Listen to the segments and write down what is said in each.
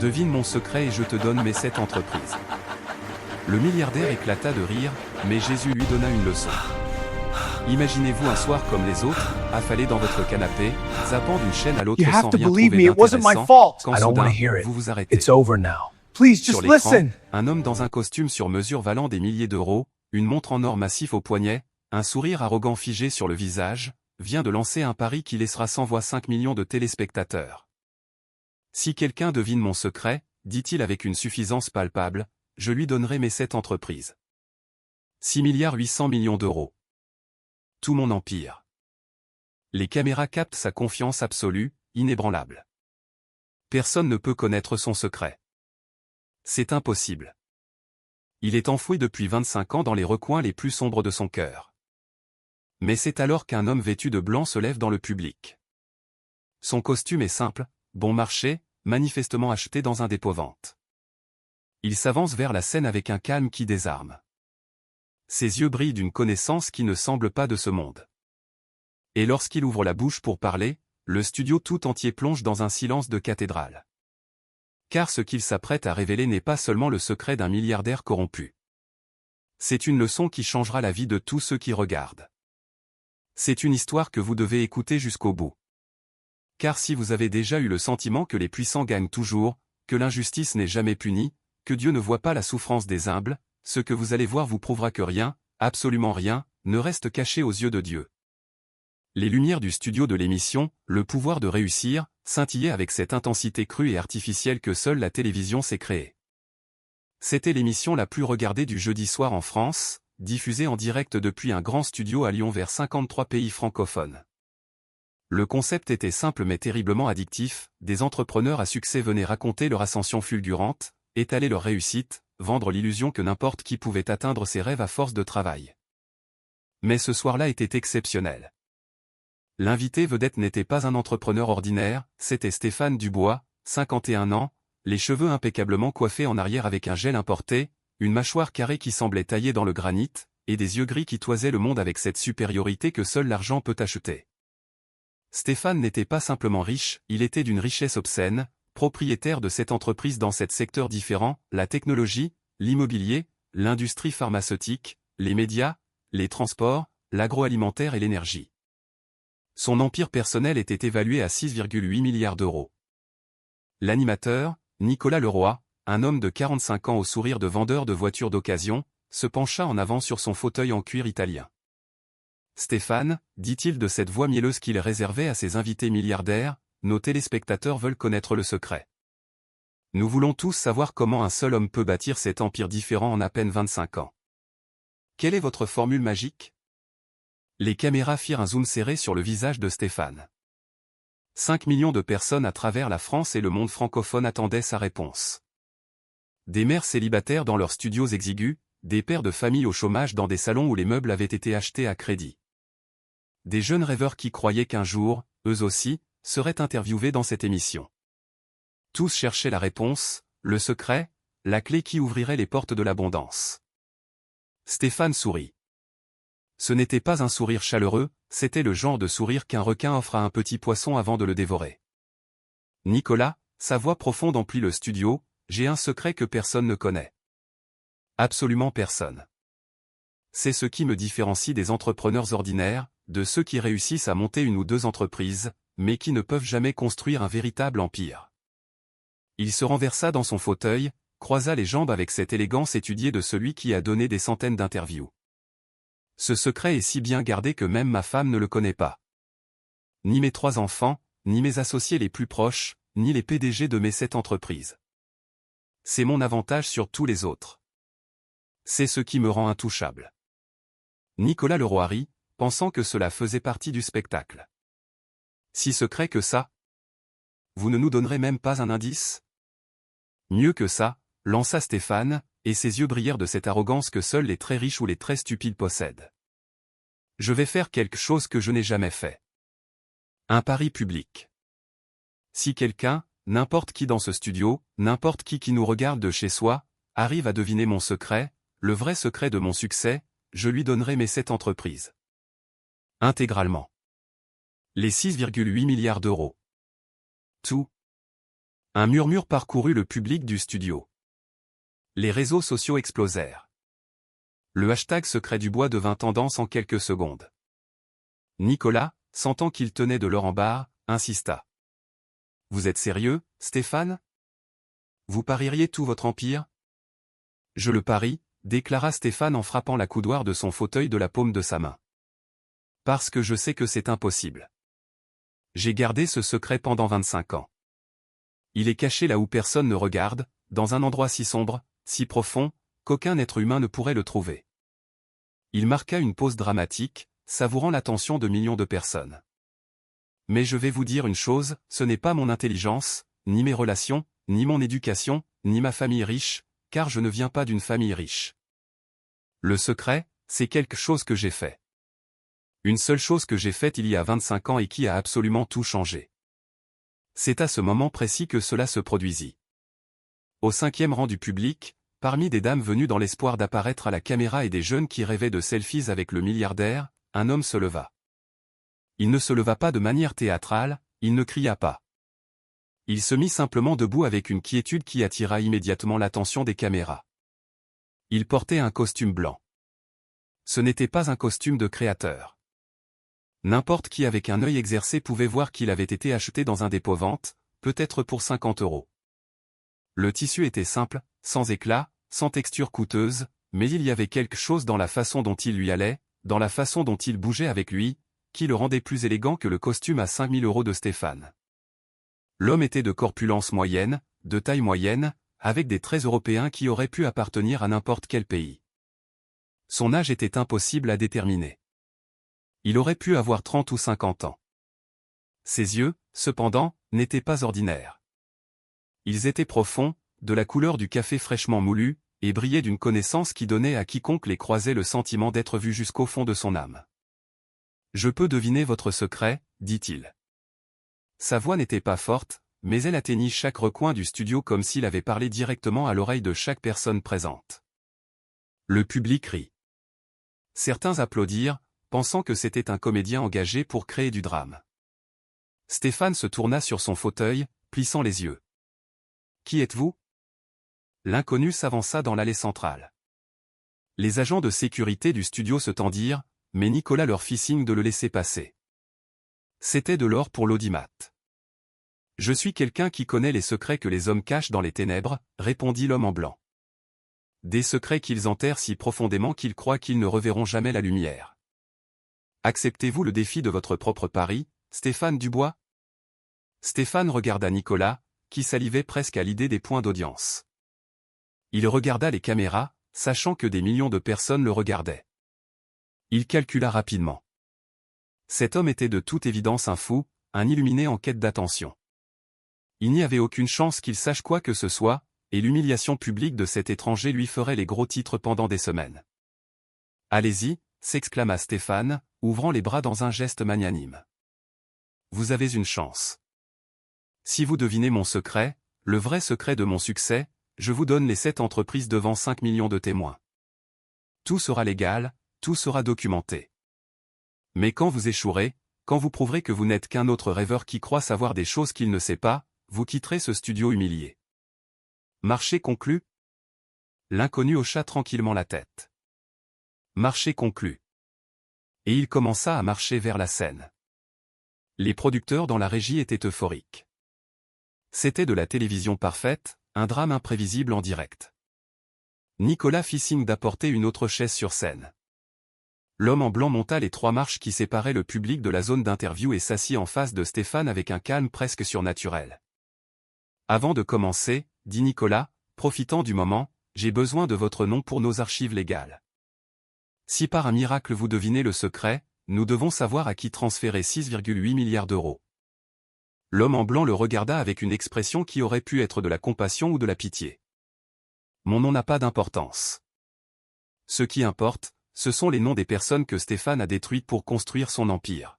Devine mon secret et je te donne mes 7 entreprises. Le milliardaire éclata de rire, mais Jésus lui donna une leçon. Imaginez-vous un soir comme les autres, affalé dans votre canapé, zappant d'une chaîne à l'autre You have sans to rien believe trouver me, it wasn't my d'intéressant, fault. quand I don't soudain, want to hear it. vous vous arrêtez. It's over now. Please, Sur just l'écran, listen. un homme dans un costume sur mesure valant des milliers d'euros, une montre en or massif au poignet, un sourire arrogant figé sur le visage, vient de lancer un pari qui laissera sans voix 5 millions de téléspectateurs. Si quelqu'un devine mon secret, dit-il avec une suffisance palpable, je lui donnerai mes 7 entreprises. 6 milliards 800 millions d'euros. Tout mon empire. Les caméras captent sa confiance absolue, inébranlable. Personne ne peut connaître son secret. C'est impossible. Il est enfoui depuis 25 ans dans les recoins les plus sombres de son cœur. Mais c'est alors qu'un homme vêtu de blanc se lève dans le public. Son costume est simple, bon marché, manifestement acheté dans un dépôt-vente. Il s'avance vers la scène avec un calme qui désarme. Ses yeux brillent d'une connaissance qui ne semble pas de ce monde. Et lorsqu'il ouvre la bouche pour parler, le studio tout entier plonge dans un silence de cathédrale. Car ce qu'il s'apprête à révéler n'est pas seulement le secret d'un milliardaire corrompu. C'est une leçon qui changera la vie de tous ceux qui regardent. C'est une histoire que vous devez écouter jusqu'au bout. Car si vous avez déjà eu le sentiment que les puissants gagnent toujours, que l'injustice n'est jamais punie, que Dieu ne voit pas la souffrance des humbles, ce que vous allez voir vous prouvera que rien, absolument rien, ne reste caché aux yeux de Dieu. Les lumières du studio de l'émission, le pouvoir de réussir, scintillaient avec cette intensité crue et artificielle que seule la télévision sait créer. C'était l'émission la plus regardée du jeudi soir en France, diffusée en direct depuis un grand studio à Lyon vers 53 pays francophones. Le concept était simple mais terriblement addictif, des entrepreneurs à succès venaient raconter leur ascension fulgurante, étaler leur réussite, vendre l'illusion que n'importe qui pouvait atteindre ses rêves à force de travail. Mais ce soir-là était exceptionnel. L'invité vedette n'était pas un entrepreneur ordinaire, c'était Stéphane Dubois, 51 ans, les cheveux impeccablement coiffés en arrière avec un gel importé, une mâchoire carrée qui semblait taillée dans le granit, et des yeux gris qui toisaient le monde avec cette supériorité que seul l'argent peut acheter. Stéphane n'était pas simplement riche, il était d'une richesse obscène, propriétaire de 7 entreprises dans 7 secteurs différents, la technologie, l'immobilier, l'industrie pharmaceutique, les médias, les transports, l'agroalimentaire et l'énergie. Son empire personnel était évalué à 6,8 milliards d'euros. L'animateur, Nicolas Leroy, un homme de 45 ans au sourire de vendeur de voitures d'occasion, se pencha en avant sur son fauteuil en cuir italien. Stéphane, dit-il de cette voix mielleuse qu'il réservait à ses invités milliardaires, nos téléspectateurs veulent connaître le secret. Nous voulons tous savoir comment un seul homme peut bâtir cet empire différent en à peine 25 ans. Quelle est votre formule magique ? Les caméras firent un zoom serré sur le visage de Stéphane. 5 millions de personnes à travers la France et le monde francophone attendaient sa réponse. Des mères célibataires dans leurs studios exigus, des pères de famille au chômage dans des salons où les meubles avaient été achetés à crédit. Des jeunes rêveurs qui croyaient qu'un jour, eux aussi, seraient interviewés dans cette émission. Tous cherchaient la réponse, le secret, la clé qui ouvrirait les portes de l'abondance. Stéphane sourit. Ce n'était pas un sourire chaleureux, c'était le genre de sourire qu'un requin offre à un petit poisson avant de le dévorer. Nicolas, sa voix profonde emplit le studio, j'ai un secret que personne ne connaît. Absolument personne. C'est ce qui me différencie des entrepreneurs ordinaires, de ceux qui réussissent à monter une ou deux entreprises, mais qui ne peuvent jamais construire un véritable empire. Il se renversa dans son fauteuil, croisa les jambes avec cette élégance étudiée de celui qui a donné des centaines d'interviews. Ce secret est si bien gardé que même ma femme ne le connaît pas. Ni mes 3 enfants, ni mes associés les plus proches, ni les PDG de mes 7 entreprises. C'est mon avantage sur tous les autres. C'est ce qui me rend intouchable. Nicolas Leroy rit, pensant que cela faisait partie du spectacle. Si secret que ça ? Vous ne nous donnerez même pas un indice ? Mieux que ça, lança Stéphane, et ses yeux brillèrent de cette arrogance que seuls les très riches ou les très stupides possèdent. Je vais faire quelque chose que je n'ai jamais fait. Un pari public. Si quelqu'un, n'importe qui dans ce studio, n'importe qui nous regarde de chez soi, arrive à deviner mon secret, le vrai secret de mon succès, je lui donnerai mes 7 entreprises. Intégralement. Les 6,8 milliards d'euros. Tout. Un murmure parcourut le public du studio. Les réseaux sociaux explosèrent. Le hashtag secret du bois devint tendance en quelques secondes. Nicolas, sentant qu'il tenait de l'or en barre, insista. « Vous êtes sérieux, Stéphane? Vous parieriez tout votre empire? » « Je le parie, » déclara Stéphane en frappant la coudoir de son fauteuil de la paume de sa main. « Parce que je sais que c'est impossible. J'ai gardé ce secret pendant 25 ans. Il est caché là où personne ne regarde, dans un endroit si sombre, si profond, qu'aucun être humain ne pourrait le trouver. » Il marqua une pause dramatique, savourant l'attention de millions de personnes. « Mais je vais vous dire une chose, ce n'est pas mon intelligence, ni mes relations, ni mon éducation, ni ma famille riche, car je ne viens pas d'une famille riche. Le secret, c'est quelque chose que j'ai fait. Une seule chose que j'ai faite il y a 25 ans et qui a absolument tout changé. C'est à ce moment précis que cela se produisit. » Au 5e rang du public, parmi des dames venues dans l'espoir d'apparaître à la caméra et des jeunes qui rêvaient de selfies avec le milliardaire, un homme se leva. Il ne se leva pas de manière théâtrale, il ne cria pas. Il se mit simplement debout avec une quiétude qui attira immédiatement l'attention des caméras. Il portait un costume blanc. Ce n'était pas un costume de créateur. N'importe qui avec un œil exercé pouvait voir qu'il avait été acheté dans un dépôt-vente, peut-être pour 50 €. Le tissu était simple, sans éclat, sans texture coûteuse, mais il y avait quelque chose dans la façon dont il lui allait, dans la façon dont il bougeait avec lui, qui le rendait plus élégant que le costume à 5000 € de Stéphane. L'homme était de corpulence moyenne, de taille moyenne, avec des traits européens qui auraient pu appartenir à n'importe quel pays. Son âge était impossible à déterminer. Il aurait pu avoir 30 ou 50 ans. Ses yeux, cependant, n'étaient pas ordinaires. Ils étaient profonds, de la couleur du café fraîchement moulu, et brillaient d'une connaissance qui donnait à quiconque les croisait le sentiment d'être vu jusqu'au fond de son âme. « Je peux deviner votre secret, » dit-il. Sa voix n'était pas forte, mais elle atteignit chaque recoin du studio comme s'il avait parlé directement à l'oreille de chaque personne présente. Le public rit. Certains applaudirent, pensant que c'était un comédien engagé pour créer du drame. Stéphane se tourna sur son fauteuil, plissant les yeux. « Qui êtes-vous » L'inconnu s'avança dans l'allée centrale. Les agents de sécurité du studio se tendirent, mais Nicolas leur fit signe de le laisser passer. C'était de l'or pour l'audimat. « Je suis quelqu'un qui connaît les secrets que les hommes cachent dans les ténèbres, » répondit l'homme en blanc. « Des secrets qu'ils enterrent si profondément qu'ils croient qu'ils ne reverront jamais la lumière. Acceptez-vous le défi de votre propre pari, Stéphane Dubois ?» Stéphane regarda Nicolas, qui salivait presque à l'idée des points d'audience. Il regarda les caméras, sachant que des millions de personnes le regardaient. Il calcula rapidement. Cet homme était de toute évidence un fou, un illuminé en quête d'attention. Il n'y avait aucune chance qu'il sache quoi que ce soit, et l'humiliation publique de cet étranger lui ferait les gros titres pendant des semaines. « Allez-y » s'exclama Stéphane, ouvrant les bras dans un geste magnanime. « Vous avez une chance. Si vous devinez mon secret, le vrai secret de mon succès, je vous donne les 7 entreprises devant 5 millions de témoins. Tout sera légal, tout sera documenté. Mais quand vous échouerez, quand vous prouverez que vous n'êtes qu'un autre rêveur qui croit savoir des choses qu'il ne sait pas, vous quitterez ce studio humilié. Marché conclu ? » L'inconnu hocha tranquillement la tête. Marché conclu. Et il commença à marcher vers la scène. Les producteurs dans la régie étaient euphoriques. C'était de la télévision parfaite, un drame imprévisible en direct. Nicolas fit signe d'apporter une autre chaise sur scène. L'homme en blanc monta les 3 marches qui séparaient le public de la zone d'interview et s'assit en face de Stéphane avec un calme presque surnaturel. « Avant de commencer, » dit Nicolas, profitant du moment, « j'ai besoin de votre nom pour nos archives légales. Si par un miracle vous devinez le secret, nous devons savoir à qui transférer 6,8 milliards d'euros. » L'homme en blanc le regarda avec une expression qui aurait pu être de la compassion ou de la pitié. « Mon nom n'a pas d'importance. Ce qui importe, ce sont les noms des personnes que Stéphane a détruites pour construire son empire.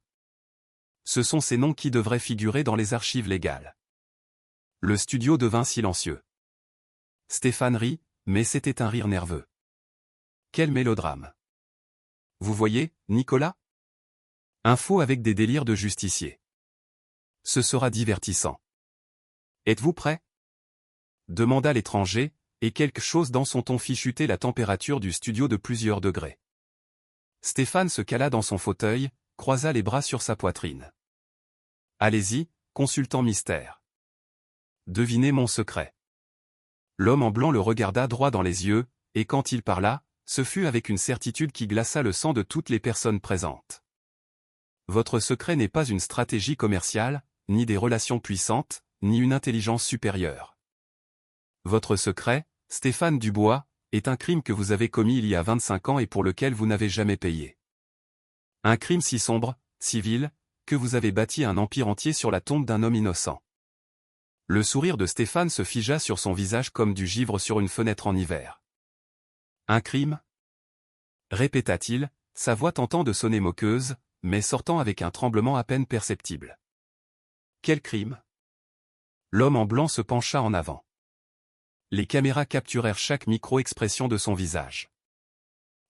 Ce sont ces noms qui devraient figurer dans les archives légales. » Le studio devint silencieux. Stéphane rit, mais c'était un rire nerveux. Quel mélodrame. Vous voyez, Nicolas ? Un faux avec des délires de justicier. Ce sera divertissant. Êtes-vous prêt? Demanda l'étranger, et quelque chose dans son ton fit chuter la température du studio de plusieurs degrés. Stéphane se cala dans son fauteuil, croisa les bras sur sa poitrine. Allez-y, consultant mystère. Devinez mon secret. L'homme en blanc le regarda droit dans les yeux, et quand il parla, ce fut avec une certitude qui glaça le sang de toutes les personnes présentes. Votre secret n'est pas une stratégie commerciale, ni des relations puissantes, ni une intelligence supérieure. Votre secret, Stéphane Dubois, est un crime que vous avez commis il y a 25 ans et pour lequel vous n'avez jamais payé. Un crime si sombre, si vil, que vous avez bâti un empire entier sur la tombe d'un homme innocent. Le sourire de Stéphane se figea sur son visage comme du givre sur une fenêtre en hiver. Un crime? Répéta-t-il, sa voix tentant de sonner moqueuse, mais sortant avec un tremblement à peine perceptible. Quel crime? L'homme en blanc se pencha en avant. Les caméras capturèrent chaque micro-expression de son visage.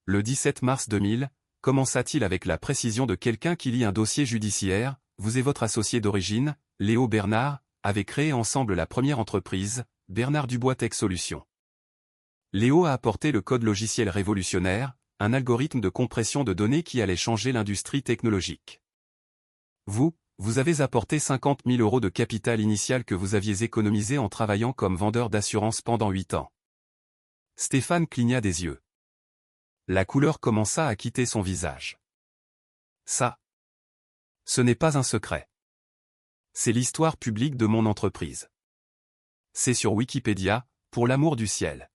Le 17 mars 2000, commença-t-il avec la précision de quelqu'un qui lit un dossier judiciaire, vous et votre associé d'origine, Léo Bernard, avez créé ensemble la première entreprise, Bernard Dubois Tech Solutions. Léo a apporté le code logiciel révolutionnaire, un algorithme de compression de données qui allait changer l'industrie technologique. Vous avez apporté 50 000 € de capital initial que vous aviez économisé en travaillant comme vendeur d'assurance pendant 8 ans. Stéphane cligna des yeux. La couleur commença à quitter son visage. Ça, ce n'est pas un secret. C'est l'histoire publique de mon entreprise. C'est sur Wikipédia, pour l'amour du ciel.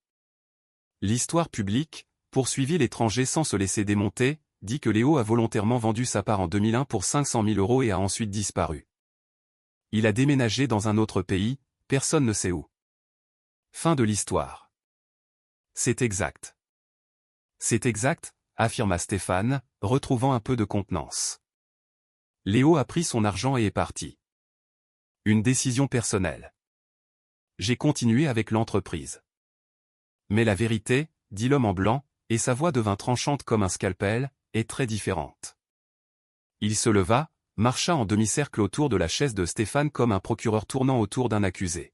L'histoire publique, poursuivit l'étranger sans se laisser démonter, dit que Léo a volontairement vendu sa part en 2001 pour 500 000 € et a ensuite disparu. Il a déménagé dans un autre pays, personne ne sait où. Fin de l'histoire. C'est exact. C'est exact, affirma Stéphane, retrouvant un peu de contenance. Léo a pris son argent et est parti. Une décision personnelle. J'ai continué avec l'entreprise. Mais la vérité, dit l'homme en blanc, et sa voix devint tranchante comme un scalpel, est très différente. Il se leva, marcha en demi-cercle autour de la chaise de Stéphane comme un procureur tournant autour d'un accusé.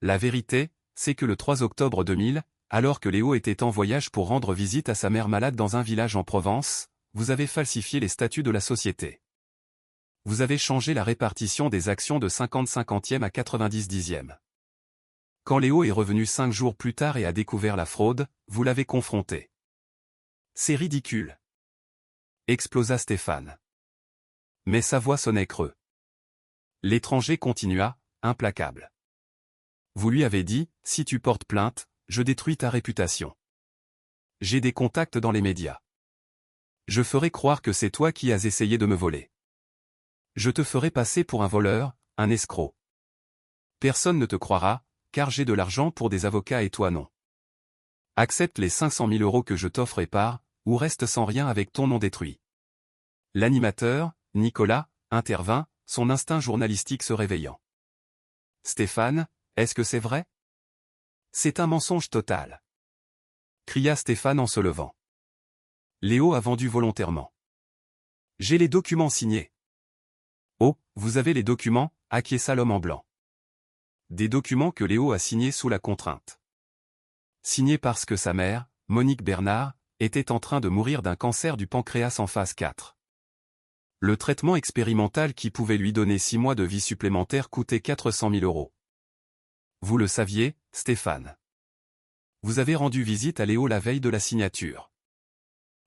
La vérité, c'est que le 3 octobre 2000, alors que Léo était en voyage pour rendre visite à sa mère malade dans un village en Provence, vous avez falsifié les statuts de la société. Vous avez changé la répartition des actions de 50/50e à 90/10e. Quand Léo est revenu 5 jours plus tard et a découvert la fraude, vous l'avez confronté. C'est ridicule. Explosa Stéphane. Mais sa voix sonnait creux. L'étranger continua, implacable. Vous lui avez dit, si tu portes plainte, je détruis ta réputation. J'ai des contacts dans les médias. Je ferai croire que c'est toi qui as essayé de me voler. Je te ferai passer pour un voleur, un escroc. Personne ne te croira, car j'ai de l'argent pour des avocats et toi non. Accepte les 500 000 € que je t'offre et pars, ou reste sans rien avec ton nom détruit. L'animateur, Nicolas, intervint, son instinct journalistique se réveillant. Stéphane, est-ce que c'est vrai? C'est un mensonge total. Cria Stéphane en se levant. Léo a vendu volontairement. J'ai les documents signés. Oh, vous avez les documents, acquiesça l'homme en blanc. Des documents que Léo a signés sous la contrainte. Signés parce que sa mère, Monique Bernard, était en train de mourir d'un cancer du pancréas en phase 4. Le traitement expérimental qui pouvait lui donner 6 mois de vie supplémentaire coûtait 400 000 €. Vous le saviez, Stéphane. Vous avez rendu visite à Léo la veille de la signature.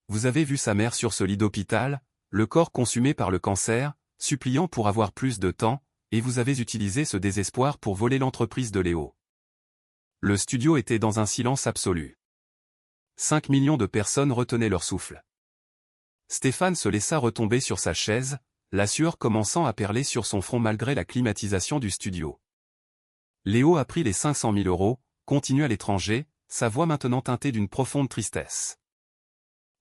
Vous avez vu sa mère sur ce lit d'hôpital, le corps consumé par le cancer, suppliant pour avoir plus de temps, et vous avez utilisé ce désespoir pour voler l'entreprise de Léo. Le studio était dans un silence absolu. 5 millions de personnes retenaient leur souffle. Stéphane se laissa retomber sur sa chaise, la sueur commençant à perler sur son front malgré la climatisation du studio. Léo a pris les 500 000 €, continua l'étranger, sa voix maintenant teintée d'une profonde tristesse.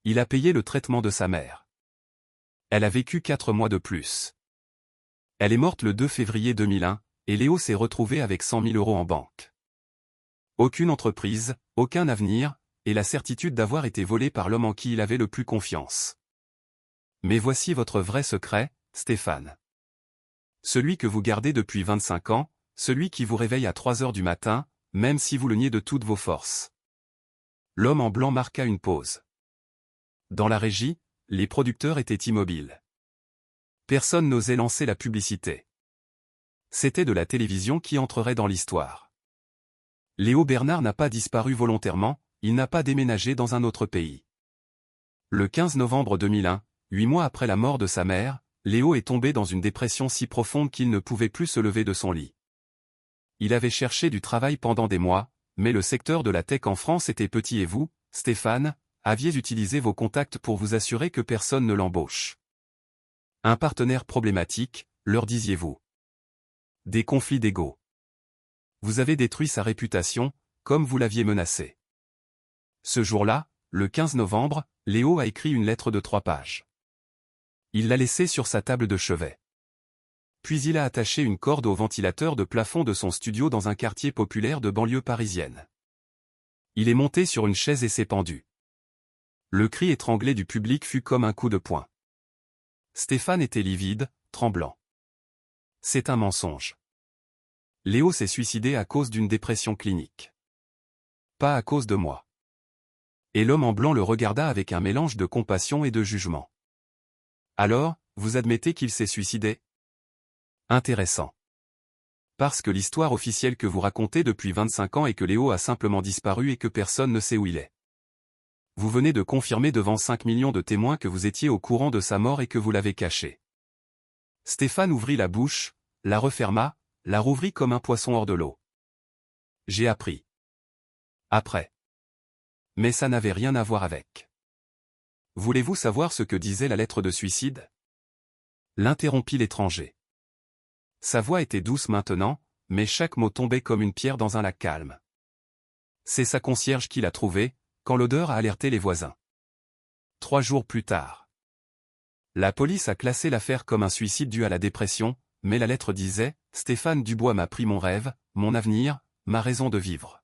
Il a payé le traitement de sa mère. Elle a vécu 4 mois de plus. Elle est morte le 2 février 2001, et Léo s'est retrouvé avec 100 000 € en banque. Aucune entreprise, aucun avenir, et la certitude d'avoir été volé par l'homme en qui il avait le plus confiance. Mais voici votre vrai secret, Stéphane. Celui que vous gardez depuis 25 ans, celui qui vous réveille à 3 heures du matin, même si vous le niez de toutes vos forces. L'homme en blanc marqua une pause. Dans la régie, les producteurs étaient immobiles. Personne n'osait lancer la publicité. C'était de la télévision qui entrerait dans l'histoire. Léo Bernard n'a pas disparu volontairement, il n'a pas déménagé dans un autre pays. Le 15 novembre 2001, 8 mois après la mort de sa mère, Léo est tombé dans une dépression si profonde qu'il ne pouvait plus se lever de son lit. Il avait cherché du travail pendant des mois, mais le secteur de la tech en France était petit et vous, Stéphane, aviez utilisé vos contacts pour vous assurer que personne ne l'embauche. Un partenaire problématique, leur disiez-vous. Des conflits d'ego. Vous avez détruit sa réputation, comme vous l'aviez menacé. Ce jour-là, le 15 novembre, Léo a écrit une lettre de 3 pages. Il l'a laissée sur sa table de chevet. Puis il a attaché une corde au ventilateur de plafond de son studio dans un quartier populaire de banlieue parisienne. Il est monté sur une chaise et s'est pendu. Le cri étranglé du public fut comme un coup de poing. Stéphane était livide, tremblant. C'est un mensonge. Léo s'est suicidé à cause d'une dépression clinique. Pas à cause de moi. Et l'homme en blanc le regarda avec un mélange de compassion et de jugement. Alors, vous admettez qu'il s'est suicidé? Intéressant. Parce que l'histoire officielle que vous racontez depuis 25 ans est que Léo a simplement disparu et que personne ne sait où il est. Vous venez de confirmer devant 5 millions de témoins que vous étiez au courant de sa mort et que vous l'avez caché. Stéphane ouvrit la bouche, la referma, la rouvrit comme un poisson hors de l'eau. J'ai appris. Après. Mais ça n'avait rien à voir avec. Voulez-vous savoir ce que disait la lettre de suicide? L'interrompit l'étranger. Sa voix était douce maintenant, mais chaque mot tombait comme une pierre dans un lac calme. C'est sa concierge qui l'a trouvé, quand l'odeur a alerté les voisins. 3 jours plus tard. La police a classé l'affaire comme un suicide dû à la dépression, mais la lettre disait « Stéphane Dubois m'a pris mon rêve, mon avenir, ma raison de vivre.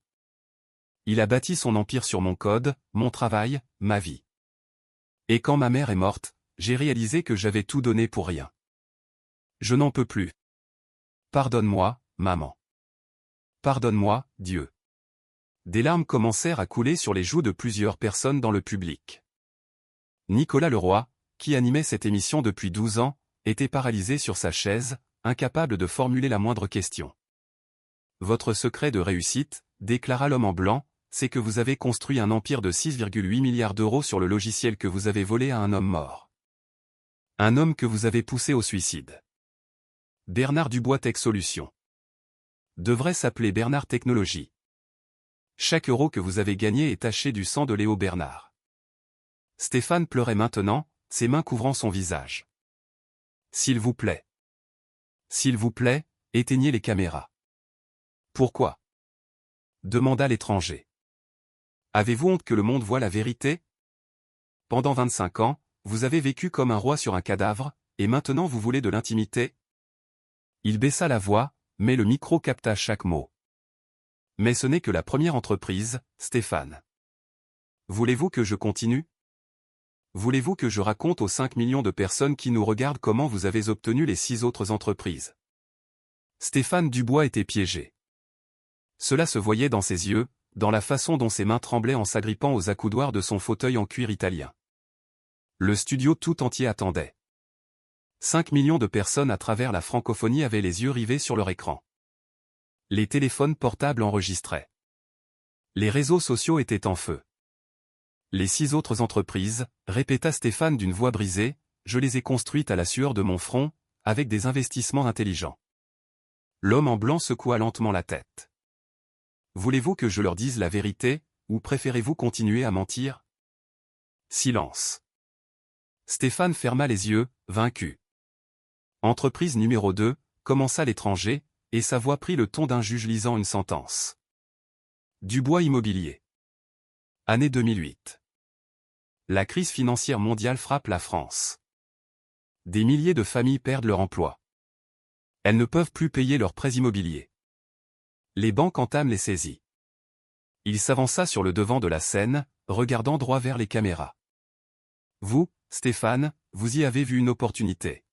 Il a bâti son empire sur mon code, mon travail, ma vie. Et quand ma mère est morte, j'ai réalisé que j'avais tout donné pour rien. Je n'en peux plus. Pardonne-moi, maman. Pardonne-moi, Dieu. » Des larmes commencèrent à couler sur les joues de plusieurs personnes dans le public. Nicolas Leroy, qui animait cette émission depuis 12 ans, était paralysé sur sa chaise, incapable de formuler la moindre question. Votre secret de réussite, déclara l'homme en blanc, c'est que vous avez construit un empire de 6,8 milliards d'euros sur le logiciel que vous avez volé à un homme mort. Un homme que vous avez poussé au suicide. Bernard Dubois Tech Solutions. Devrait s'appeler Bernard Technologies. Chaque euro que vous avez gagné est taché du sang de Léo Bernard. Stéphane pleurait maintenant, ses mains couvrant son visage. S'il vous plaît. S'il vous plaît, éteignez les caméras. Pourquoi? Demanda l'étranger. Avez-vous honte que le monde voie la vérité? Pendant 25 ans, vous avez vécu comme un roi sur un cadavre, et maintenant vous voulez de l'intimité? Il baissa la voix, mais le micro capta chaque mot. Mais ce n'est que la première entreprise, Stéphane. Voulez-vous que je continue? Voulez-vous que je raconte aux 5 millions de personnes qui nous regardent comment vous avez obtenu les 6 autres entreprises? Stéphane Dubois était piégé. Cela se voyait dans ses yeux, dans la façon dont ses mains tremblaient en s'agrippant aux accoudoirs de son fauteuil en cuir italien. Le studio tout entier attendait. 5 millions de personnes à travers la francophonie avaient les yeux rivés sur leur écran. Les téléphones portables enregistraient. Les réseaux sociaux étaient en feu. Les 6 autres entreprises, répéta Stéphane d'une voix brisée, je les ai construites à la sueur de mon front, avec des investissements intelligents. L'homme en blanc secoua lentement la tête. Voulez-vous que je leur dise la vérité, ou préférez-vous continuer à mentir? Silence. Stéphane ferma les yeux, vaincu. Entreprise numéro 2, commença l'étranger, et sa voix prit le ton d'un juge lisant une sentence. Dubois Immobilier. Année 2008. La crise financière mondiale frappe la France. Des milliers de familles perdent leur emploi. Elles ne peuvent plus payer leurs prêts immobiliers. Les banques entament les saisies. Il s'avança sur le devant de la scène, regardant droit vers les caméras. Vous, Stéphane, vous y avez vu une opportunité.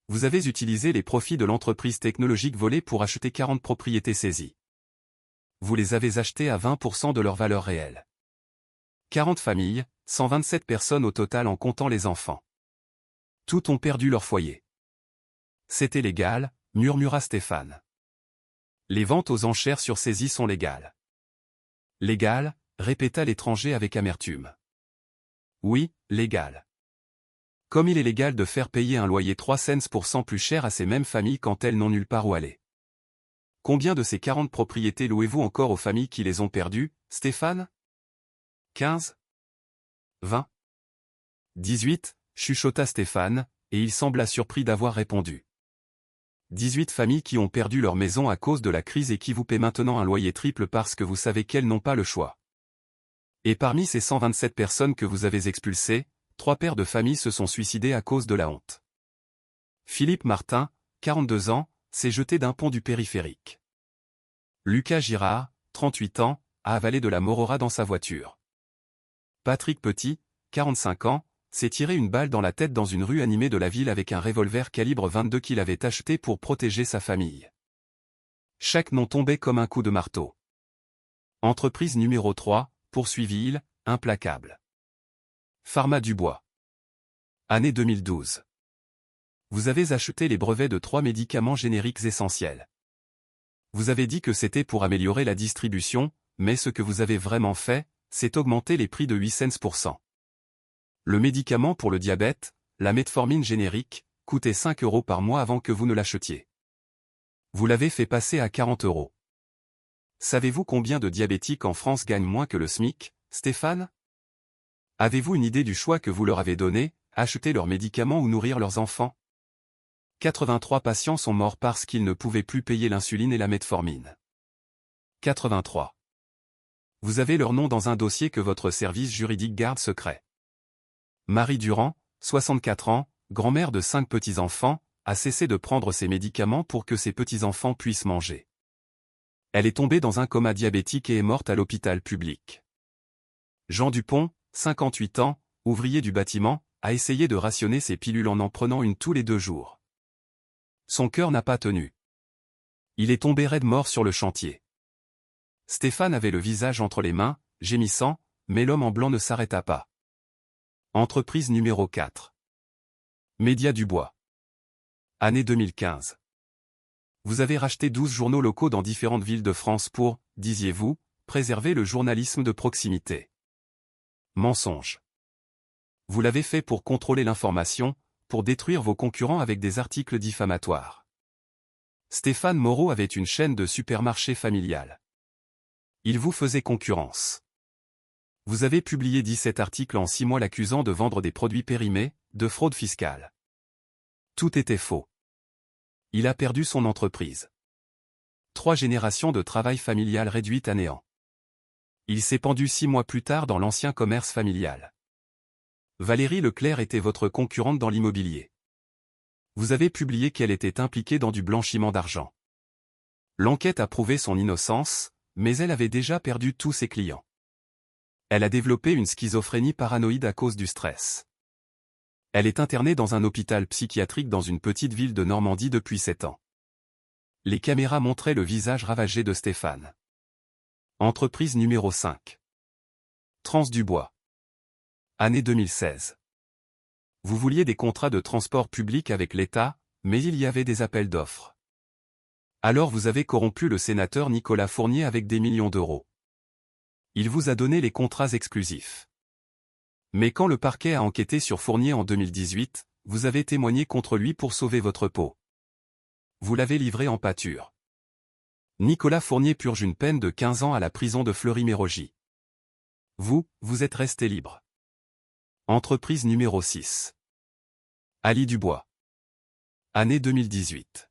Vous avez utilisé les profits de l'entreprise technologique volée pour acheter 40 propriétés saisies. Vous les avez achetées à 20% de leur valeur réelle. 40 familles, 127 personnes au total en comptant les enfants. Toutes ont perdu leur foyer. C'était légal, murmura Stéphane. Les ventes aux enchères sur saisie sont légales. Légal, répéta l'étranger avec amertume. Oui, légal. Comme il est légal de faire payer un loyer 3 cents% plus cher à ces mêmes familles quand elles n'ont nulle part où aller. Combien de ces 40 propriétés louez-vous encore aux familles qui les ont perdues, Stéphane? 15? 20? 18, chuchota Stéphane, et il sembla surpris d'avoir répondu. 18 familles qui ont perdu leur maison à cause de la crise et qui vous paient maintenant un loyer triple parce que vous savez qu'elles n'ont pas le choix. Et parmi ces 127 personnes que vous avez expulsées, 3 pères de famille se sont suicidés à cause de la honte. Philippe Martin, 42 ans, s'est jeté d'un pont du périphérique. Lucas Girard, 38 ans, a avalé de la morora dans sa voiture. Patrick Petit, 45 ans, s'est tiré une balle dans la tête dans une rue animée de la ville avec un revolver calibre 22 qu'il avait acheté pour protéger sa famille. Chaque nom tombait comme un coup de marteau. Entreprise numéro 3, poursuivit-il, implacable. Pharma Dubois. Année 2012. Vous avez acheté les brevets de 3 médicaments génériques essentiels. Vous avez dit que c'était pour améliorer la distribution, mais ce que vous avez vraiment fait, c'est augmenter les prix de 8 cents%. Le médicament pour le diabète, la metformine générique, coûtait 5 € par mois avant que vous ne l'achetiez. Vous l'avez fait passer à 40 €. Savez-vous combien de diabétiques en France gagnent moins que le SMIC, Stéphane? Avez-vous une idée du choix que vous leur avez donné, acheter leurs médicaments ou nourrir leurs enfants? 83 patients sont morts parce qu'ils ne pouvaient plus payer l'insuline et la metformine. 83. Vous avez leur nom dans un dossier que votre service juridique garde secret. Marie Durand, 64 ans, grand-mère de 5 petits-enfants, a cessé de prendre ses médicaments pour que ses petits-enfants puissent manger. Elle est tombée dans un coma diabétique et est morte à l'hôpital public. Jean Dupont, 58 ans, ouvrier du bâtiment, a essayé de rationner ses pilules en prenant une tous les 2 jours. Son cœur n'a pas tenu. Il est tombé raide mort sur le chantier. Stéphane avait le visage entre les mains, gémissant, mais l'homme en blanc ne s'arrêta pas. Entreprise numéro 4. Média Dubois. Année 2015. Vous avez racheté 12 journaux locaux dans différentes villes de France pour, disiez-vous, préserver le journalisme de proximité. Mensonge. Vous l'avez fait pour contrôler l'information, pour détruire vos concurrents avec des articles diffamatoires. Stéphane Moreau avait une chaîne de supermarchés familiale. Il vous faisait concurrence. Vous avez publié 17 articles en 6 mois l'accusant de vendre des produits périmés, de fraude fiscale. Tout était faux. Il a perdu son entreprise. 3 générations de travail familial réduites à néant. Il s'est pendu 6 mois plus tard dans l'ancien commerce familial. Valérie Leclerc était votre concurrente dans l'immobilier. Vous avez publié qu'elle était impliquée dans du blanchiment d'argent. L'enquête a prouvé son innocence, mais elle avait déjà perdu tous ses clients. Elle a développé une schizophrénie paranoïde à cause du stress. Elle est internée dans un hôpital psychiatrique dans une petite ville de Normandie depuis 7 ans. Les caméras montraient le visage ravagé de Stéphane. Entreprise numéro 5. Trans Dubois. Année 2016. Vous vouliez des contrats de transport public avec l'État, mais il y avait des appels d'offres. Alors vous avez corrompu le sénateur Nicolas Fournier avec des millions d'euros. Il vous a donné les contrats exclusifs. Mais quand le parquet a enquêté sur Fournier en 2018, vous avez témoigné contre lui pour sauver votre peau. Vous l'avez livré en pâture. Nicolas Fournier purge une peine de 15 ans à la prison de Fleury-Mérogis. Vous êtes resté libre. Entreprise numéro 6. Ali Dubois. Année 2018.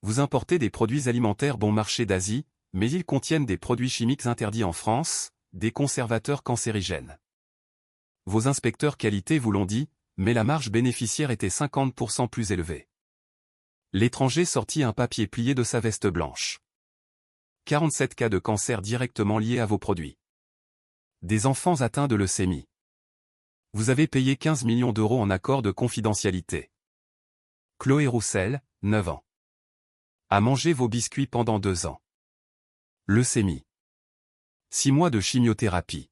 Vous importez des produits alimentaires bon marché d'Asie, mais ils contiennent des produits chimiques interdits en France, des conservateurs cancérigènes. Vos inspecteurs qualité vous l'ont dit, mais la marge bénéficiaire était 50% plus élevée. L'étranger sortit un papier plié de sa veste blanche. 47 cas de cancer directement liés à vos produits. Des enfants atteints de leucémie. Vous avez payé 15 millions d'euros en accord de confidentialité. Chloé Roussel, 9 ans. A mangé vos biscuits pendant 2 ans. Leucémie. 6 mois de chimiothérapie.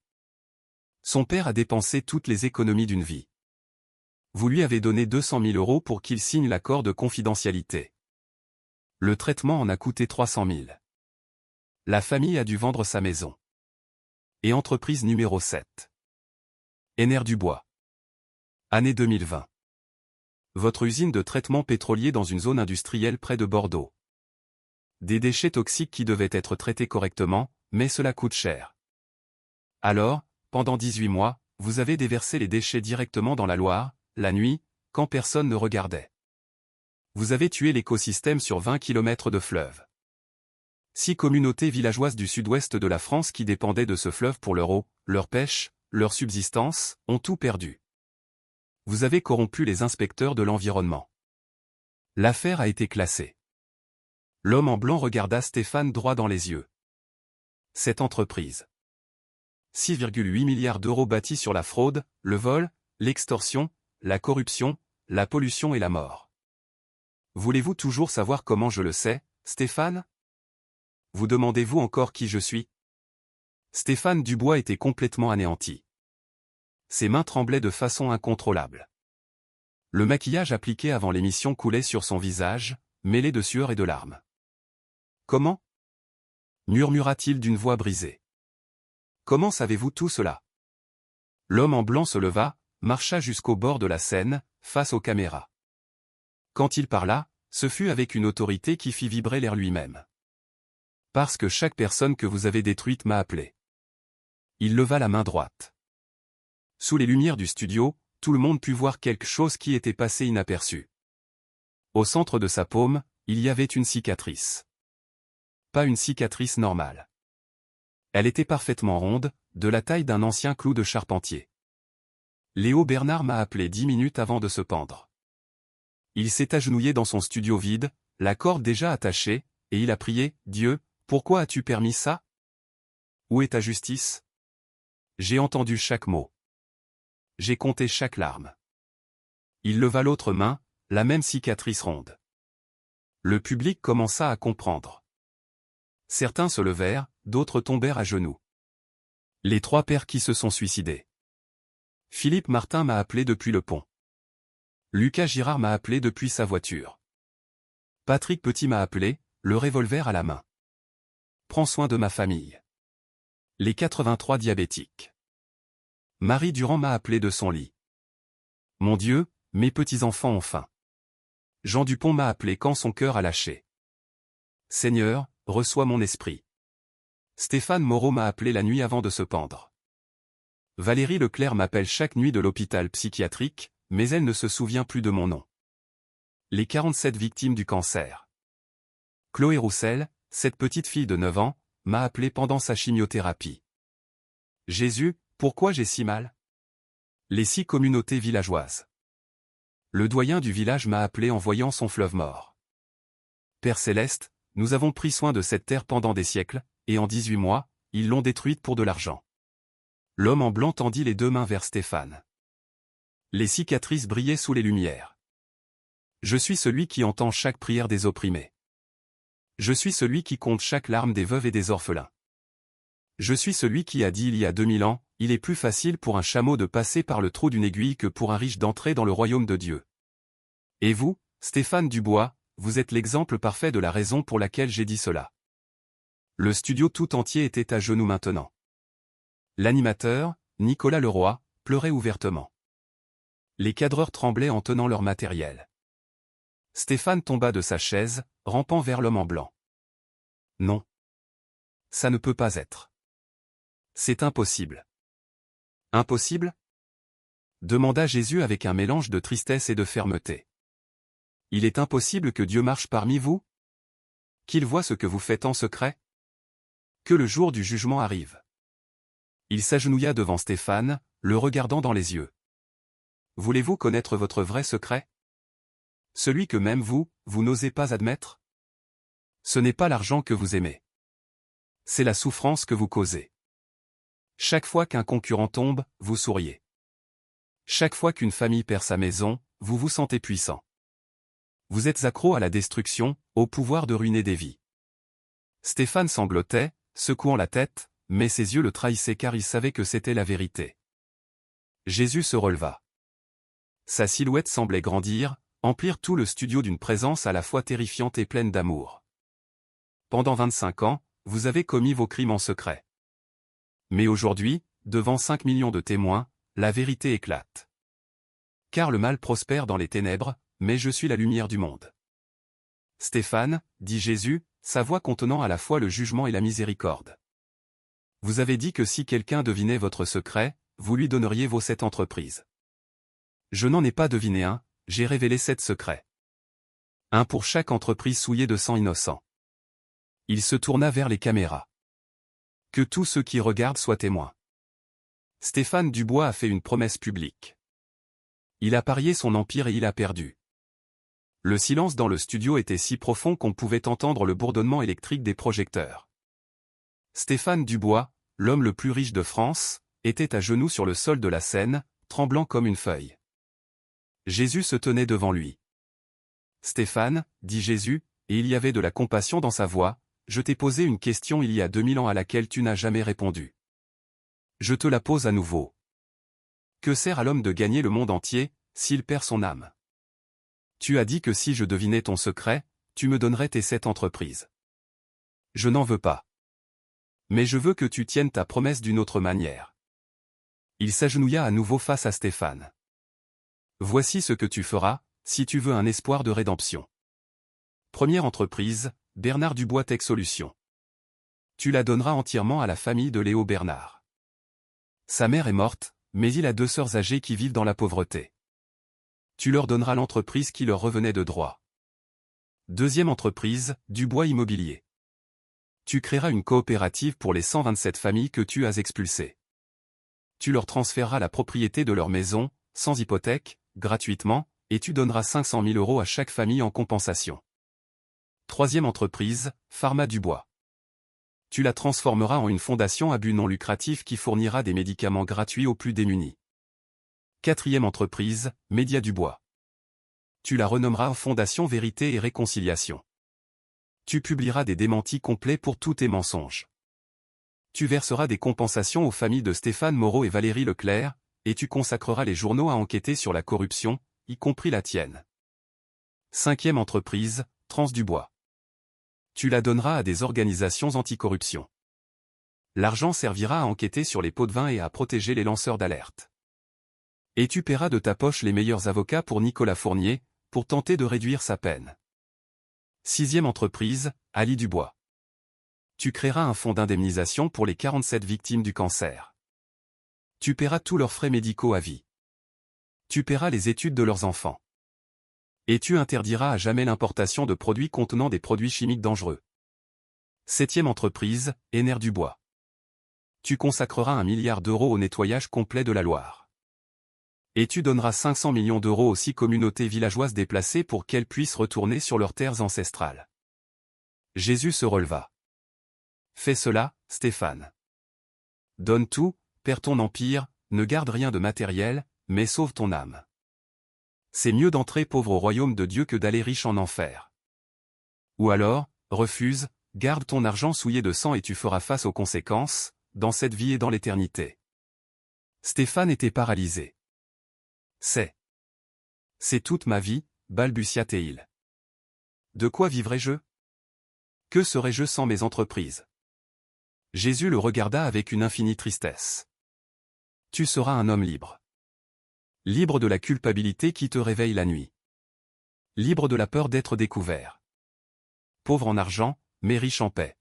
Son père a dépensé toutes les économies d'une vie. Vous lui avez donné 200 000 € pour qu'il signe l'accord de confidentialité. Le traitement en a coûté 300 000. La famille a dû vendre sa maison. Et entreprise numéro 7. Ener Dubois. Année 2020. Votre usine de traitement pétrolier dans une zone industrielle près de Bordeaux. Des déchets toxiques qui devaient être traités correctement, mais cela coûte cher. Alors, pendant 18 mois, vous avez déversé les déchets directement dans la Loire, la nuit, quand personne ne regardait. Vous avez tué l'écosystème sur 20 km de fleuve. 6 communautés villageoises du sud-ouest de la France qui dépendaient de ce fleuve pour leur eau, leur pêche, leur subsistance, ont tout perdu. Vous avez corrompu les inspecteurs de l'environnement. L'affaire a été classée. L'homme en blanc regarda Stéphane droit dans les yeux. Cette entreprise. 6,8 milliards d'euros bâtis sur la fraude, le vol, l'extorsion, la corruption, la pollution et la mort. Voulez-vous toujours savoir comment je le sais, Stéphane? Vous demandez-vous encore qui je suis? Stéphane Dubois était complètement anéanti. Ses mains tremblaient de façon incontrôlable. Le maquillage appliqué avant l'émission coulait sur son visage, mêlé de sueur et de larmes. Comment? Murmura-t-il d'une voix brisée. Comment savez-vous tout cela? L'homme en blanc se leva, marcha jusqu'au bord de la scène, face aux caméras. Quand il parla, ce fut avec une autorité qui fit vibrer l'air lui-même. Parce que chaque personne que vous avez détruite m'a appelé. Il leva la main droite. Sous les lumières du studio, tout le monde put voir quelque chose qui était passé inaperçu. Au centre de sa paume, il y avait une cicatrice. Pas une cicatrice normale. Elle était parfaitement ronde, de la taille d'un ancien clou de charpentier. Léo Bernard m'a appelé 10 minutes avant de se pendre. Il s'est agenouillé dans son studio vide, la corde déjà attachée, et il a prié, « Dieu, pourquoi as-tu permis ça? Où est ta justice? » J'ai entendu chaque mot. J'ai compté chaque larme. Il leva l'autre main, la même cicatrice ronde. Le public commença à comprendre. Certains se levèrent, d'autres tombèrent à genoux. Les 3 pères qui se sont suicidés. Philippe Martin m'a appelé depuis le pont. Lucas Girard m'a appelé depuis sa voiture. Patrick Petit m'a appelé, le revolver à la main. Prends soin de ma famille. Les 83 diabétiques. Marie Durand m'a appelé de son lit. Mon Dieu, mes petits-enfants ont faim. Jean Dupont m'a appelé quand son cœur a lâché. Seigneur, reçois mon esprit. Stéphane Moreau m'a appelé la nuit avant de se pendre. Valérie Leclerc m'appelle chaque nuit de l'hôpital psychiatrique, mais elle ne se souvient plus de mon nom. Les 47 victimes du cancer. Chloé Roussel, cette petite fille de 9 ans, m'a appelé pendant sa chimiothérapie. Jésus, pourquoi j'ai si mal? Les 6 communautés villageoises. Le doyen du village m'a appelé en voyant son fleuve mort. Père Céleste, nous avons pris soin de cette terre pendant des siècles, et en 18 mois, ils l'ont détruite pour de l'argent. L'homme en blanc tendit les 2 mains vers Stéphane. Les cicatrices brillaient sous les lumières. Je suis celui qui entend chaque prière des opprimés. Je suis celui qui compte chaque larme des veuves et des orphelins. Je suis celui qui a dit il y a 2000 ans, il est plus facile pour un chameau de passer par le trou d'une aiguille que pour un riche d'entrer dans le royaume de Dieu. Et vous, Stéphane Dubois, vous êtes l'exemple parfait de la raison pour laquelle j'ai dit cela. Le studio tout entier était à genoux maintenant. L'animateur, Nicolas Leroy, pleurait ouvertement. Les cadreurs tremblaient en tenant leur matériel. Stéphane tomba de sa chaise, rampant vers l'homme en blanc. Non. Ça ne peut pas être. C'est impossible. Impossible? Demanda Jésus avec un mélange de tristesse et de fermeté. Il est impossible que Dieu marche parmi vous? Qu'il voit ce que vous faites en secret? Que le jour du jugement arrive. Il s'agenouilla devant Stéphane, le regardant dans les yeux. Voulez-vous connaître votre vrai secret? Celui que même vous, vous n'osez pas admettre? Ce n'est pas l'argent que vous aimez. C'est la souffrance que vous causez. Chaque fois qu'un concurrent tombe, vous souriez. Chaque fois qu'une famille perd sa maison, vous vous sentez puissant. Vous êtes accro à la destruction, au pouvoir de ruiner des vies. Stéphane sanglotait, secouant la tête, mais ses yeux le trahissaient car il savait que c'était la vérité. Jésus se releva. Sa silhouette semblait grandir, emplir tout le studio d'une présence à la fois terrifiante et pleine d'amour. Pendant 25 ans, vous avez commis vos crimes en secret. Mais aujourd'hui, devant 5 millions de témoins, la vérité éclate. Car le mal prospère dans les ténèbres, mais je suis la lumière du monde. Stéphane, dit Jésus, sa voix contenant à la fois le jugement et la miséricorde. Vous avez dit que si quelqu'un devinait votre secret, vous lui donneriez vos 7 entreprises. Je n'en ai pas deviné un, j'ai révélé 7 secrets. Un pour chaque entreprise souillée de sang innocent. Il se tourna vers les caméras. Que tous ceux qui regardent soient témoins. Stéphane Dubois a fait une promesse publique. Il a parié son empire et il a perdu. Le silence dans le studio était si profond qu'on pouvait entendre le bourdonnement électrique des projecteurs. Stéphane Dubois, l'homme le plus riche de France, était à genoux sur le sol de la scène, tremblant comme une feuille. Jésus se tenait devant lui. Stéphane, dit Jésus, et il y avait de la compassion dans sa voix, je t'ai posé une question il y a 2000 ans à laquelle tu n'as jamais répondu. Je te la pose à nouveau. Que sert à l'homme de gagner le monde entier, s'il perd son âme? Tu as dit que si je devinais ton secret, tu me donnerais tes 7 entreprises. Je n'en veux pas. Mais je veux que tu tiennes ta promesse d'une autre manière. Il s'agenouilla à nouveau face à Stéphane. Voici ce que tu feras, si tu veux un espoir de rédemption. Première entreprise, Bernard Dubois Tech Solutions. Tu la donneras entièrement à la famille de Léo Bernard. Sa mère est morte, mais il a 2 sœurs âgées qui vivent dans la pauvreté. Tu leur donneras l'entreprise qui leur revenait de droit. Deuxième entreprise, Dubois Immobilier. Tu créeras une coopérative pour les 127 familles que tu as expulsées. Tu leur transféreras la propriété de leur maison, sans hypothèque, gratuitement, et tu donneras 500 000 € à chaque famille en compensation. Troisième entreprise, Pharma Dubois. Tu la transformeras en une fondation à but non lucratif qui fournira des médicaments gratuits aux plus démunis. Quatrième entreprise, Média Dubois. Tu la renommeras Fondation Vérité et Réconciliation. Tu publieras des démentis complets pour tous tes mensonges. Tu verseras des compensations aux familles de Stéphane Moreau et Valérie Leclerc, et tu consacreras les journaux à enquêter sur la corruption, y compris la tienne. Cinquième entreprise, Trans Dubois. Tu la donneras à des organisations anticorruption. L'argent servira à enquêter sur les pots de vin et à protéger les lanceurs d'alerte. Et tu paieras de ta poche les meilleurs avocats pour Nicolas Fournier, pour tenter de réduire sa peine. Sixième entreprise, Ali Dubois. Tu créeras un fonds d'indemnisation pour les 47 victimes du cancer. Tu paieras tous leurs frais médicaux à vie. Tu paieras les études de leurs enfants. Et tu interdiras à jamais l'importation de produits contenant des produits chimiques dangereux. Septième entreprise, Ener Dubois. Tu consacreras 1 milliard d'euros au nettoyage complet de la Loire. Et tu donneras 500 millions d'euros aux 6 communautés villageoises déplacées pour qu'elles puissent retourner sur leurs terres ancestrales. Jésus se releva. Fais cela, Stéphane. Donne tout, perds ton empire, ne garde rien de matériel, mais sauve ton âme. C'est mieux d'entrer pauvre au royaume de Dieu que d'aller riche en enfer. Ou alors, refuse, garde ton argent souillé de sang et tu feras face aux conséquences, dans cette vie et dans l'éternité. Stéphane était paralysé. C'est toute ma vie, balbutia-t-il. De quoi vivrais-je? Que serais-je sans mes entreprises? Jésus le regarda avec une infinie tristesse. Tu seras un homme libre. Libre de la culpabilité qui te réveille la nuit. Libre de la peur d'être découvert. Pauvre en argent, mais riche en paix.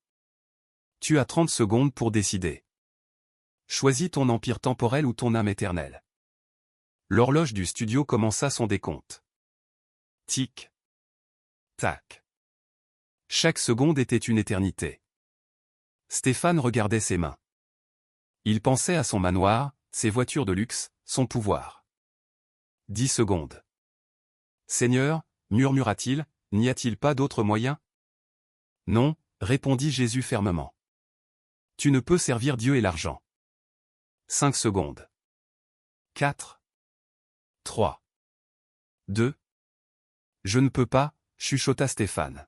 Tu as 30 secondes pour décider. Choisis ton empire temporel ou ton âme éternelle. L'horloge du studio commença son décompte. Tic. Tac. Chaque seconde était une éternité. Stéphane regardait ses mains. Il pensait à son manoir, ses voitures de luxe, son pouvoir. 10 secondes. Seigneur, murmura-t-il, n'y a-t-il pas d'autre moyen? Non, répondit Jésus fermement. Tu ne peux servir Dieu et l'argent. 5 secondes. 4. 3. 2. Je ne peux pas, chuchota Stéphane.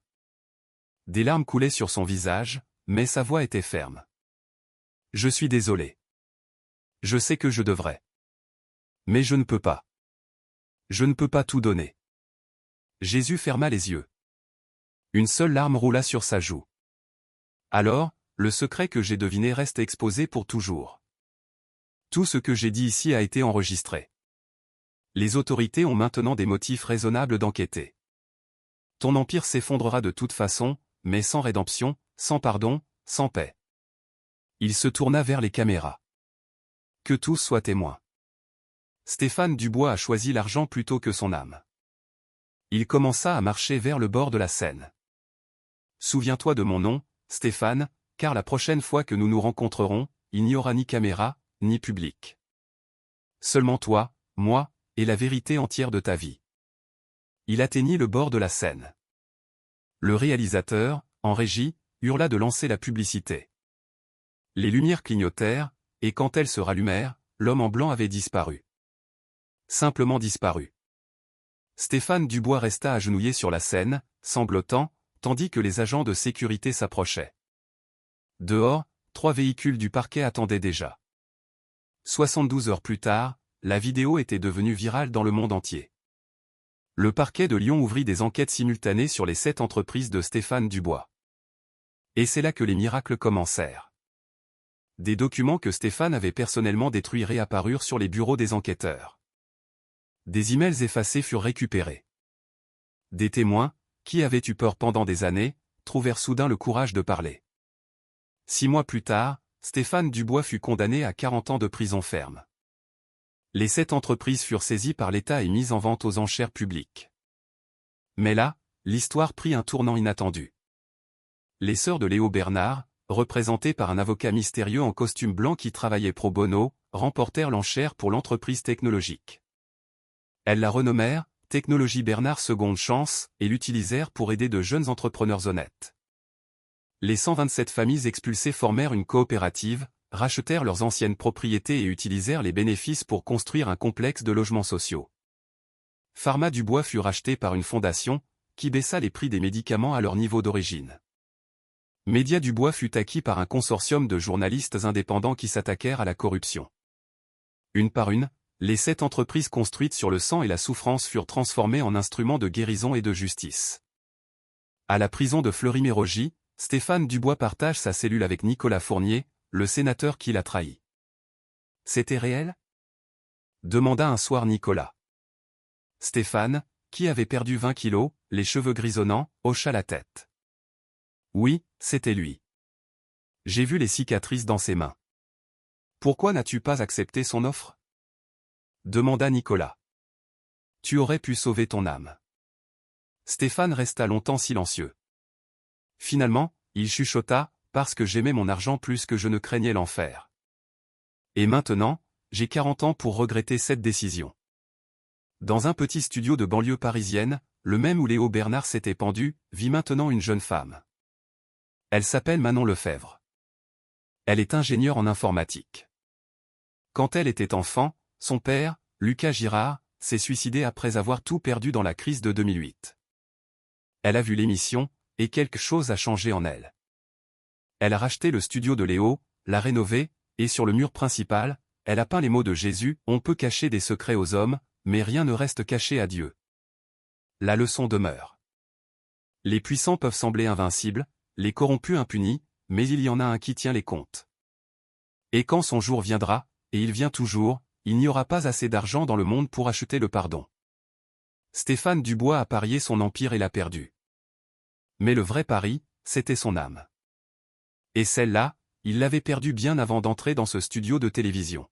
Des larmes coulaient sur son visage, mais sa voix était ferme. Je suis désolé. Je sais que je devrais. Mais je ne peux pas. Je ne peux pas tout donner. Jésus ferma les yeux. Une seule larme roula sur sa joue. Alors, le secret que j'ai deviné reste exposé pour toujours. Tout ce que j'ai dit ici a été enregistré. Les autorités ont maintenant des motifs raisonnables d'enquêter. Ton empire s'effondrera de toute façon, mais sans rédemption, sans pardon, sans paix. Il se tourna vers les caméras. Que tous soient témoins. Stéphane Dubois a choisi l'argent plutôt que son âme. Il commença à marcher vers le bord de la Seine. Souviens-toi de mon nom, Stéphane, car la prochaine fois que nous nous rencontrerons, il n'y aura ni caméra, ni public. Seulement toi, moi, et la vérité entière de ta vie. Il atteignit le bord de la Seine. Le réalisateur, en régie, hurla de lancer la publicité. Les lumières clignotèrent, et quand elles se rallumèrent, l'homme en blanc avait disparu. Simplement disparu. Stéphane Dubois resta agenouillé sur la scène, sanglotant, tandis que les agents de sécurité s'approchaient. Dehors, 3 véhicules du parquet attendaient déjà. 72 heures plus tard, la vidéo était devenue virale dans le monde entier. Le parquet de Lyon ouvrit des enquêtes simultanées sur les 7 entreprises de Stéphane Dubois. Et c'est là que les miracles commencèrent. Des documents que Stéphane avait personnellement détruits réapparurent sur les bureaux des enquêteurs. Des emails effacés furent récupérés. Des témoins, qui avaient eu peur pendant des années, trouvèrent soudain le courage de parler. 6 mois plus tard, Stéphane Dubois fut condamné à 40 ans de prison ferme. Les 7 entreprises furent saisies par l'État et mises en vente aux enchères publiques. Mais là, l'histoire prit un tournant inattendu. Les sœurs de Léo Bernard, représentées par un avocat mystérieux en costume blanc qui travaillait pro bono, remportèrent l'enchère pour l'entreprise technologique. Elles la renommèrent « Technologie Bernard Seconde Chance » et l'utilisèrent pour aider de jeunes entrepreneurs honnêtes. Les 127 familles expulsées formèrent une coopérative, rachetèrent leurs anciennes propriétés et utilisèrent les bénéfices pour construire un complexe de logements sociaux. Pharma Dubois fut racheté par une fondation, qui baissa les prix des médicaments à leur niveau d'origine. Média Dubois fut acquis par un consortium de journalistes indépendants qui s'attaquèrent à la corruption. Une par une, les 7 entreprises construites sur le sang et la souffrance furent transformées en instruments de guérison et de justice. À la prison de Fleury-Mérogis, Stéphane Dubois partage sa cellule avec Nicolas Fournier, le sénateur qui l'a trahi. C'était réel ? Demanda un soir Nicolas. Stéphane, qui avait perdu 20 kilos, les cheveux grisonnants, hocha la tête. Oui, c'était lui. J'ai vu les cicatrices dans ses mains. Pourquoi n'as-tu pas accepté son offre ? Demanda Nicolas. Tu aurais pu sauver ton âme. Stéphane resta longtemps silencieux. Finalement, il chuchota, parce que j'aimais mon argent plus que je ne craignais l'enfer. Et maintenant, j'ai 40 ans pour regretter cette décision. Dans un petit studio de banlieue parisienne, le même où Léo Bernard s'était pendu, vit maintenant une jeune femme. Elle s'appelle Manon Lefebvre. Elle est ingénieure en informatique. Quand elle était enfant, son père, Lucas Girard, s'est suicidé après avoir tout perdu dans la crise de 2008. Elle a vu l'émission, et quelque chose a changé en elle. Elle a racheté le studio de Léo, l'a rénové, et sur le mur principal, elle a peint les mots de Jésus « On peut cacher des secrets aux hommes, mais rien ne reste caché à Dieu ». La leçon demeure. Les puissants peuvent sembler invincibles, les corrompus impunis, mais il y en a un qui tient les comptes. Et quand son jour viendra, et il vient toujours, il n'y aura pas assez d'argent dans le monde pour acheter le pardon. Stéphane Dubois a parié son empire et l'a perdu. Mais le vrai pari, c'était son âme. Et celle-là, il l'avait perdue bien avant d'entrer dans ce studio de télévision.